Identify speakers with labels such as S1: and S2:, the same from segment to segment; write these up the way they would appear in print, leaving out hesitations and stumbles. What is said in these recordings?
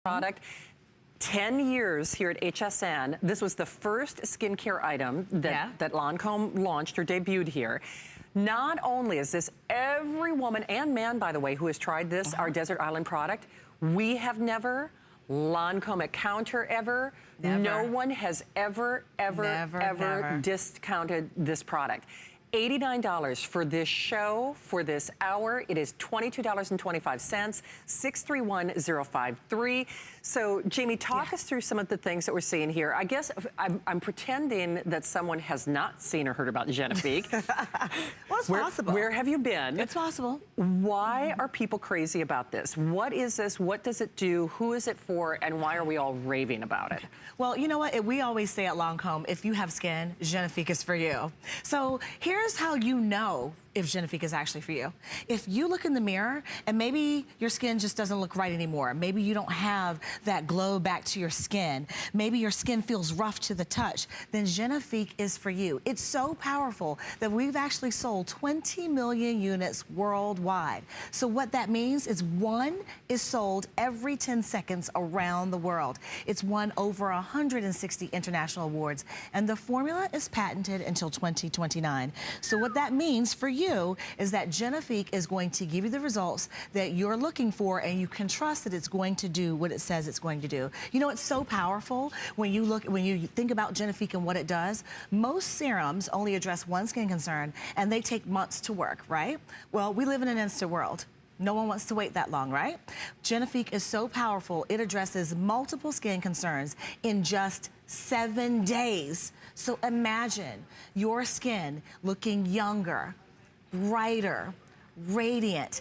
S1: product. 10 years here at HSN. This was the first skincare item that, that Lancome launched or debuted here. Not only is this every woman and man, by the way, who has tried this, our Desert Island product, we have never, Lancome at counter ever, no one has ever discounted this product. $89 for this show, for this hour. It is $22.25, 631053. So, Jamie, talk us through some of the things that we're seeing here. I guess I'm pretending that someone has not seen or heard about Genifique.
S2: Well, it's possible.
S1: Where have you been?
S2: It's possible.
S1: Why are people crazy about this? What is this? What does it do? Who is it for? And why are we all raving about it?
S2: Well, you know what? We always say at Lancome, if you have skin, Genifique is for you. So here's how you know if Genifique is actually for you. If you look in the mirror and maybe your skin just doesn't look right anymore, maybe you don't have that glow back to your skin, maybe your skin feels rough to the touch, then Genifique is for you. It's so powerful that we've actually sold 20 million units worldwide. So what that means is one is sold every 10 seconds around the world. It's won over 160 international awards, and the formula is patented until 2029. So what that means for you is that Genifique is going to give you the results that you're looking for, and you can trust that it's going to do what it says it's going to do. You know, it's so powerful when you think about Genifique and what it does. Most serums only address one skin concern, and they take months to work, right? Well, we live in an instant world. No one wants to wait that long, right? Genifique is so powerful, it addresses multiple skin concerns in just 7 days. So imagine your skin looking younger, brighter, radiant,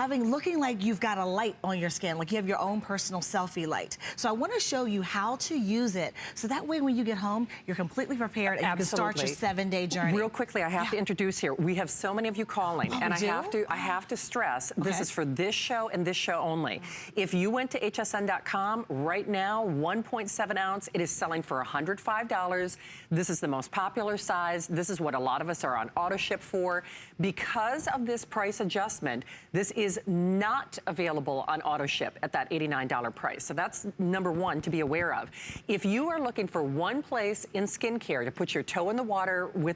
S2: looking like you've got a light on your skin, like you have your own personal selfie light. So I want to show you how to use it, so that way when you get home, you're completely prepared and you can start your 7-day journey.
S1: Real quickly, I have to introduce here. We have so many of you calling, and I have to stress, this is for this show and this show only. If you went to hsn.com right now, 1.7 ounce, it is selling for $105. This is the most popular size. This is what a lot of us are on auto ship for. Because of this price adjustment, this is not available on auto ship at that $89 price. So that's number one to be aware of. If you are looking for one place in skincare to put your toe in the water with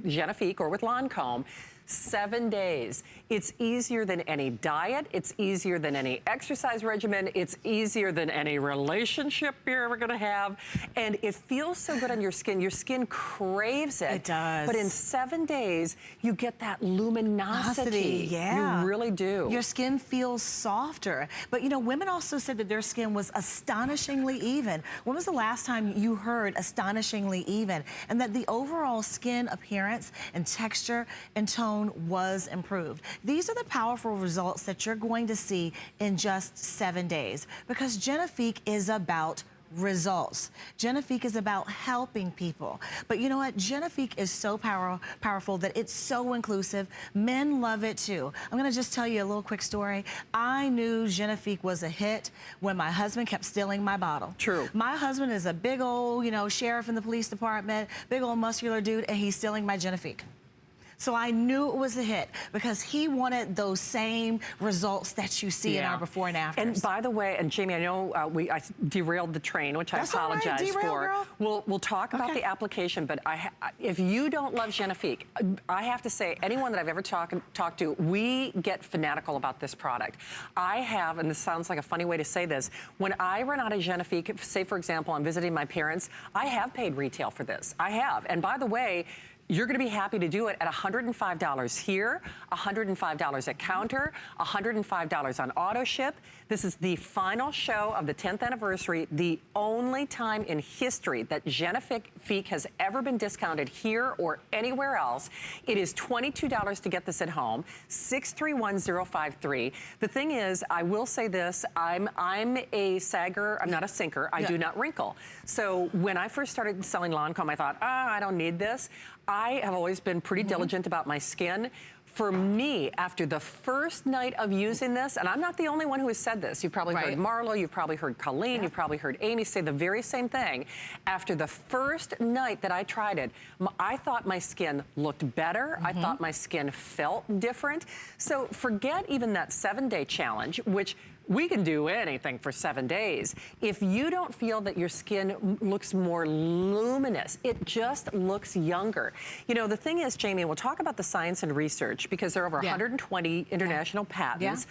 S1: Genifique or with Lancome, 7 days. It's easier than any diet. It's easier than any exercise regimen. It's easier than any relationship you're ever gonna have. And it feels so good on your skin. Your skin craves it.
S2: It does.
S1: But in 7 days, you get that luminosity.
S2: Yeah.
S1: You really do.
S2: Your skin feels softer. But you know, women also said that their skin was astonishingly even. When was the last time you heard astonishingly even? And that the overall skin appearance and texture and tone was improved. These are the powerful results that you're going to see in just 7 days, because Genifique is about results. Genifique is about helping people. But you know what? Genifique is so powerful that it's so inclusive. Men love it too. I'm gonna just tell you a little quick story. I knew Genifique was a hit when my husband kept stealing my bottle.
S1: True.
S2: My husband is a big old, you know, sheriff in the police department, big old muscular dude, and he's stealing my Genifique. So I knew it was a hit because he wanted those same results that you see in our before and afters.
S1: And by the way, and Jamie, I know I derailed the train, which I apologize for. We'll talk about the application, but if you don't love Genifique, I have to say, anyone that I've ever talked to, we get fanatical about this product. I have, and this sounds like a funny way to say this, when I run out of Genifique, say for example, I'm visiting my parents, I have paid retail for this. I have. And by the way, you're gonna be happy to do it at $105 here, $105 at counter, $105 on auto ship. This is the final show of the 10th anniversary, the only time in history that Genifique has ever been discounted here or anywhere else. It is $22 to get this at home, 631053. The thing is, I will say this, I'm a sagger, I'm not a sinker, I do not wrinkle. So when I first started selling Lancome, I thought, I don't need this. I have always been pretty diligent about my skin. For me, after the first night of using this, and I'm not the only one who has said this, you've probably heard Marlo, you've probably heard Colleen, you've probably heard Amy say the very same thing. After the first night that I tried it, I thought my skin looked better. I thought my skin felt different. So forget even that 7-day challenge, which we can do anything for 7 days. If you don't feel that your skin looks more luminous, it just looks younger. You know, the thing is, Jamie, we'll talk about the science and research because there are over 120 international patents.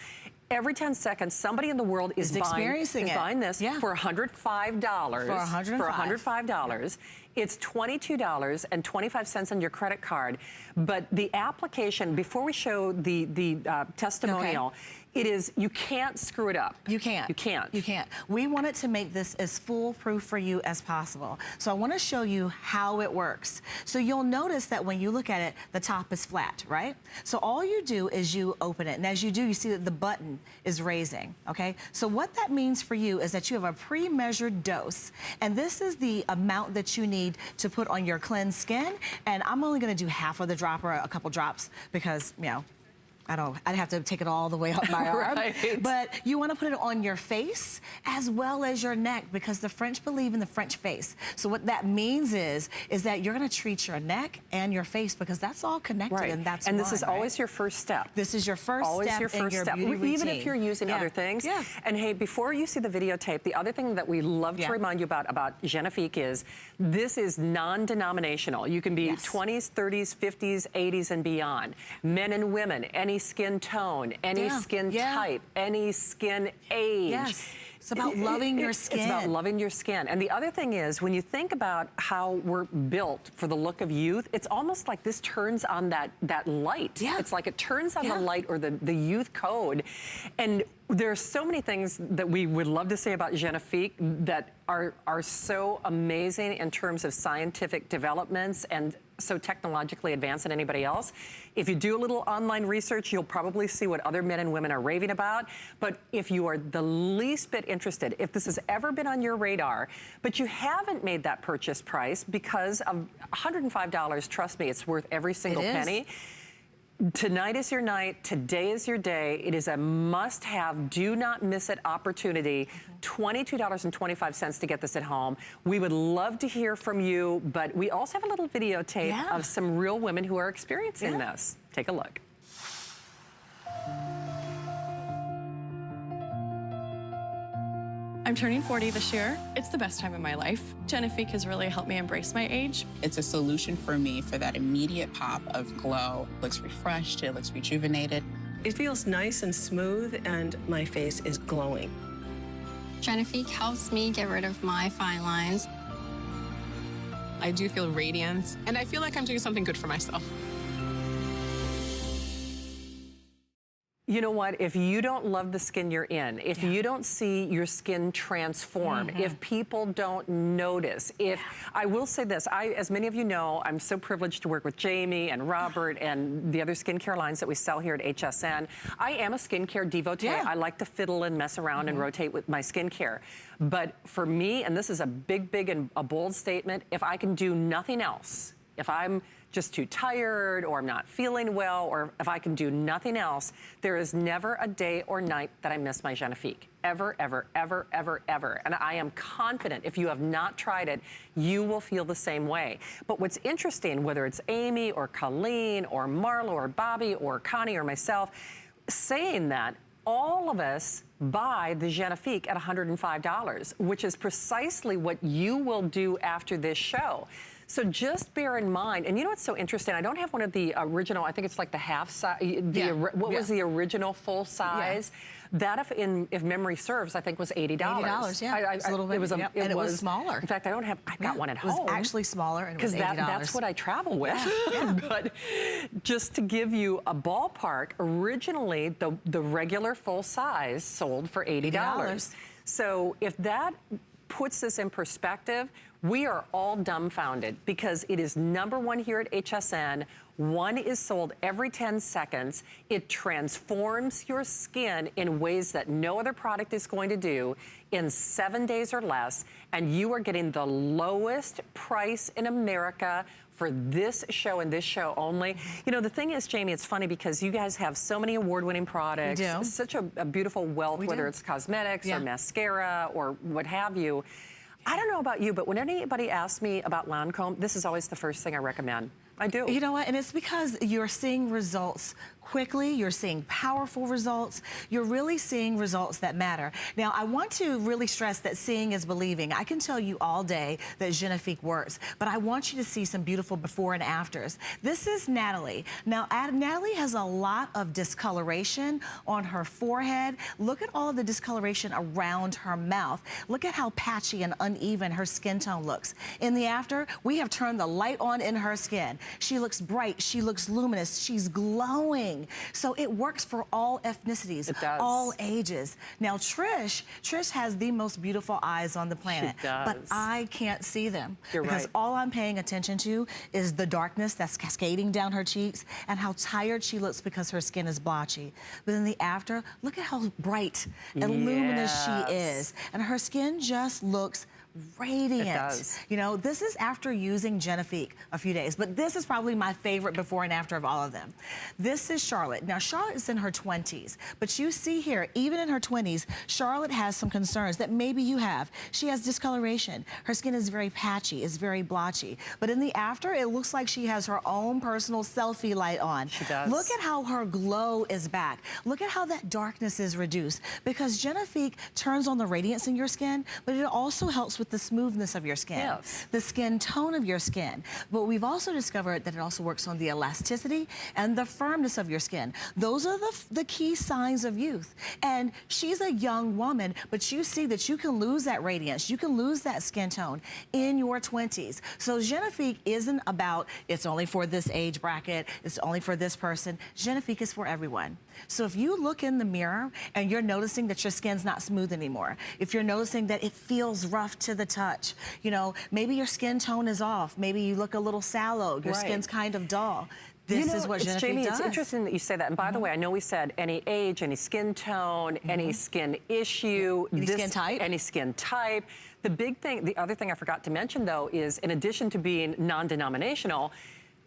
S1: Every 10 seconds, somebody in the world is buying this for $105. For $105. It's $22.25 on your credit card. But the application, before we show the testimonial, it is, you can't screw it up.
S2: You can't.
S1: You can't.
S2: You can't. We wanted to make this as foolproof for you as possible. So I want to show you how it works. So you'll notice that when you look at it, the top is flat, right? So all you do is you open it. And as you do, you see that the button is raising, okay? So what that means for you is that you have a pre-measured dose. And this is the amount that you need to put on your cleansed skin. And I'm only going to do half of the drop or a couple drops because, you know, I'd have to take it all the way up my arm. But you want to put it on your face as well as your neck because the French believe in the French face. So what that means is that you're going to treat your neck and your face because that's all connected and that's
S1: And this is always your first step.
S2: This is your first step in your beauty routine.
S1: Even if you're using other things. And hey, before you see the videotape, the other thing that we love to remind you about Genifique is this is non-denominational. You can be 20s, 30s, 50s, 80s, and beyond. Men and women, any skin tone, any skin type, any skin age.
S2: It's about loving your skin.
S1: It's about loving your skin. And the other thing is, when you think about how we're built for the look of youth, it's almost like this turns on that light. It's like it turns on the light or the youth code. And there's so many things that we would love to say about Genifique that are so amazing in terms of scientific developments and so technologically advanced than anybody else. If you do a little online research, you'll probably see what other men and women are raving about. But if you are the least bit interested, if this has ever been on your radar, but you haven't made that purchase price because of $105, trust me, it's worth every single penny. Tonight is your night. Today is your day. It is a must-have. Do not miss it opportunity. $22.25 to get this at home. We would love to hear from you, but we also have a little videotape of some real women who are experiencing this. Take a look.
S3: I'm turning 40 this year. It's the best time of my life. Genifique has really helped me embrace my age.
S4: It's a solution for me for that immediate pop of glow. It looks refreshed, it looks rejuvenated.
S5: It feels nice and smooth, and my face is glowing.
S6: Genifique helps me get rid of my fine lines.
S7: I do feel radiant, and I feel like I'm doing something good for myself.
S1: You know what? If you don't love the skin you're in, if you don't see your skin transform, if people don't notice, I will say this, as many of you know, I'm so privileged to work with Jamie and Robert and the other skincare lines that we sell here at HSN. I am a skincare devotee. I like to fiddle and mess around and rotate with my skincare. But for me, and this is a big and a bold statement, if I can do nothing else, if I'm just too tired or I'm not feeling well or if I can do nothing else, there is never a day or night that I miss my Genifique. Ever, ever, ever, ever, ever. And I am confident if you have not tried it, you will feel the same way. But what's interesting, whether it's Amy or Colleen or Marlo or Bobby or Connie or myself, saying that all of us buy the Genifique at $105, which is precisely what you will do after this show. So just bear in mind, and you know what's so interesting? I don't have one of the original, I think it's like the half size, what was the original full size? That, if memory serves, I think was $80.
S2: $80, it's a little bit, and it was smaller.
S1: In fact, I've got one at home.
S2: It was actually smaller, and it was $80.
S1: Because that's what I travel with. But just to give you a ballpark, originally the regular full size sold for $80. So if that puts this in perspective, we are all dumbfounded because it is #1 here at HSN. One is sold every 10 seconds. It transforms your skin in ways that no other product is going to do in 7 days or less. And you are getting the lowest price in America for this show and this show only. You know, the thing is, Jamie, it's funny because you guys have so many award-winning products. Such a beautiful wealth, whether it's cosmetics or mascara or what have you. I don't know about you, but when anybody asks me about Lancome, this is always the first thing I recommend. I do.
S2: You know what? And it's because you're seeing results quickly, you're seeing powerful results, you're really seeing results that matter. Now, I want to really stress that seeing is believing. I can tell you all day that Genifique works, but I want you to see some beautiful before and afters. This is Natalie. Now, Natalie has a lot of discoloration on her forehead. Look at all of the discoloration around her mouth. Look at how patchy and uneven her skin tone looks. In the after, we have turned the light on in her skin. She looks bright, she looks luminous, she's glowing. So it works for all ethnicities,
S1: It does.
S2: all ages. Now Trish has the most beautiful eyes on the planet,
S1: She does.
S2: but I can't see them.
S1: You're
S2: because
S1: right.
S2: all I'm paying attention to is the darkness that's cascading down her cheeks and how tired she looks because her skin is blotchy. But in the after, look at how bright and luminous she is. And her skin just looks radiant.
S1: It does.
S2: You know, this is after using Genifique a few days, but this is probably my favorite before and after of all of them. This is Charlotte. Now, Charlotte is in her 20s, but you see here, even in her 20s, Charlotte has some concerns that maybe you have. She has discoloration. Her skin is very patchy, is very blotchy. But in the after, it looks like she has her own personal selfie light on.
S1: She does.
S2: Look at how her glow is back. Look at how that darkness is reduced, because Genifique turns on the radiance in your skin, but it also helps with the smoothness of your skin,
S1: Yes.
S2: the skin tone of your skin. But we've also discovered that it also works on the elasticity and the firmness of your skin. Those are the key signs of youth. And she's a young woman, but you see that you can lose that radiance, you can lose that skin tone in your 20s. So Genifique isn't about, it's only for this age bracket, it's only for this person. Genifique is for everyone. So if you look in the mirror and you're noticing that your skin's not smooth anymore, if you're noticing that it feels rough to the touch, you know, maybe your skin tone is off, maybe you look a little sallow, your
S1: Right.
S2: skin's kind of dull. This is what Genifique
S1: Jamie,
S2: does.
S1: it's interesting that you say that. And by the way, I know we said any age, any skin tone, any skin issue.
S2: Any skin type.
S1: Any skin type. The big thing, the other thing I forgot to mention though is, in addition to being non-denominational,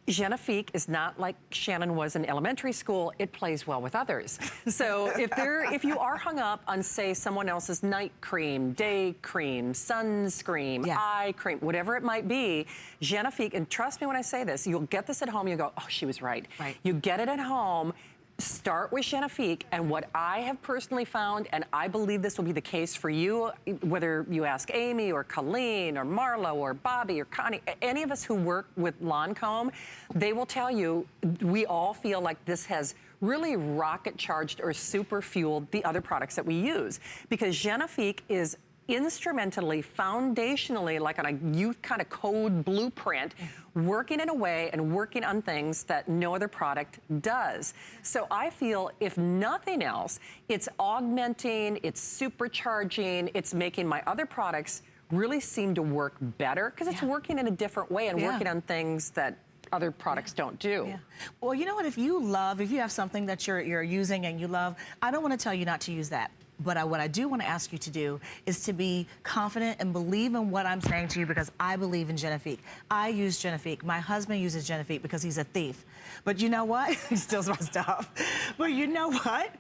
S1: Genifique is not like Shannon was in elementary school. It plays well with others. So if you are hung up on, say, someone else's night cream, day cream, sunscreen, eye cream, whatever it might be, Genifique, and trust me when I say this, you'll get this at home, you go, oh, she was right. You get it at home. Start with Genifique, and what I have personally found, and I believe this will be the case for you, whether you ask Amy or Colleen or Marlo or Bobby or Connie, any of us who work with Lancome, they will tell you we all feel like this has really rocket charged or super fueled the other products that we use, because Genifique is instrumentally, foundationally, like on a youth kind of code blueprint, working in a way and working on things that no other product does. So I feel, if nothing else, it's augmenting, it's supercharging, it's making my other products really seem to work better, because it's working in a different way and working on things that other products don't do.
S2: Well, you know what, if you have something that you're using and you love, I don't want to tell you not to use that. But what I do want to ask you to do is to be confident and believe in what I'm saying to you, because I believe in Genifique. I use Genifique. My husband uses Genifique because he's a thief. But you know what? He steals my stuff. But you know what?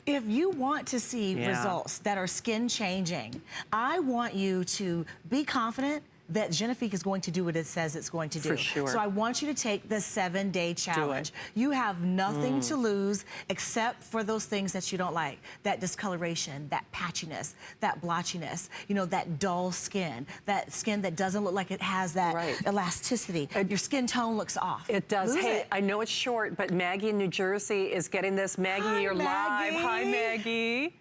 S2: If you want to see results that are skin changing, I want you to be confident that Genifique is going to do what it says it's going to do.
S1: For sure.
S2: So I want you to take the 7-day challenge. You have nothing to lose except for those things that you don't like. That discoloration, that patchiness, that blotchiness, you know, that dull skin, that skin that doesn't look like it has that elasticity. Your skin tone looks off.
S1: It does.
S2: Lose
S1: Hey,
S2: it.
S1: I know it's short, but Maggie in New Jersey is getting this. Maggie,
S2: Hi,
S1: you're live.
S2: Maggie.
S1: Hi, Maggie.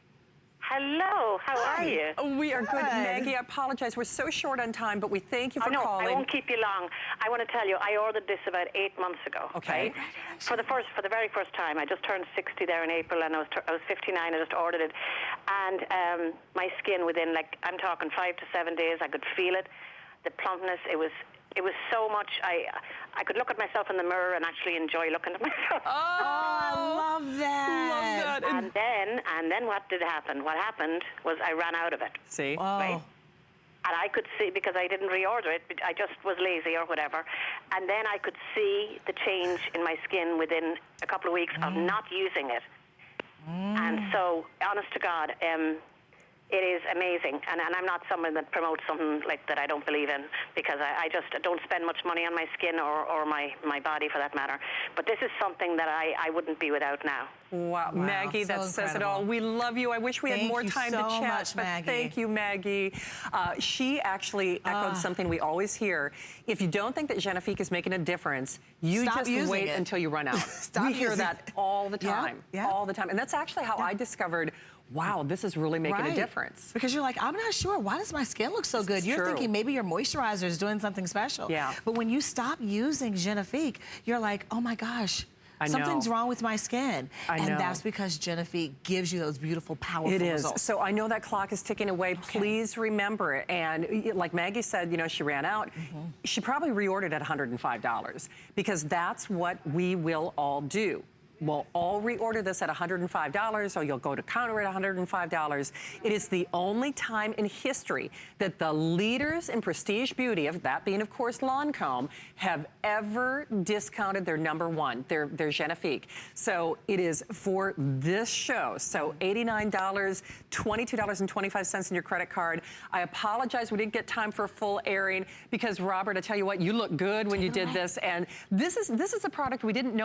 S8: Hello, how are you?
S1: We are good. Maggie, I apologize. We're so short on time, but we thank you for calling.
S8: I won't keep you long. I want to tell you, I ordered this about 8 months ago.
S1: Okay.
S8: Right? For the very first time. I just turned 60 there in April, and I was 59. I just ordered it, and my skin within, like, I'm talking 5 to 7 days, I could feel it. The plumpness. It was so much. I could look at myself in the mirror and actually enjoy looking at myself.
S2: Oh, I love that.
S1: Love that.
S8: And then what did happen? What happened was I ran out of it.
S1: See?
S8: Right? And I could see, because I didn't reorder it, I just was lazy or whatever. And then I could see the change in my skin within a couple of weeks of not using it. And so, honest to God, It is amazing, and I'm not someone that promotes something like that I don't believe in, because I just don't spend much money on my skin or my body for that matter. But this is something that I wouldn't be without now.
S1: Wow. Maggie,
S2: so
S1: that says it all.
S2: incredible.
S1: We love you. I wish we had more time to
S2: so
S1: chat,
S2: much,
S1: but
S2: Maggie.
S1: thank you, Maggie. She actually echoed something we always hear. If you don't think that Genifique is making a difference, you
S2: Stop
S1: just
S2: using
S1: wait
S2: it.
S1: until you run out.
S2: Stop
S1: we hear
S2: using
S1: that
S2: it.
S1: all the time,
S2: Yeah.
S1: all the time. And that's actually how I discovered, wow, this is really making a difference.
S2: Because you're like, I'm not sure, why does my skin look so good? You're
S1: true.
S2: thinking maybe your moisturizer is doing something special.
S1: Yeah.
S2: But when you stop using Genifique, you're like, oh my gosh,
S1: I
S2: something's
S1: know.
S2: wrong with my skin.
S1: I know.
S2: And that's because Genifique gives you those beautiful, powerful
S1: It is.
S2: results.
S1: So I know that clock is ticking away. Please remember it. And like Maggie said, you know, she ran out. She probably reordered at $105 because that's what we will all do. We'll all reorder this at $105, or you'll go to counter at $105. It is the only time in history that the leaders in prestige beauty, of that being, of course, Lancome, have ever discounted their #1, their Genifique. So it is for this show. So $89, $22.25 in your credit card. I apologize we didn't get time for a full airing because, Robert, I tell you what, you look good when you did this, and this is a product we didn't know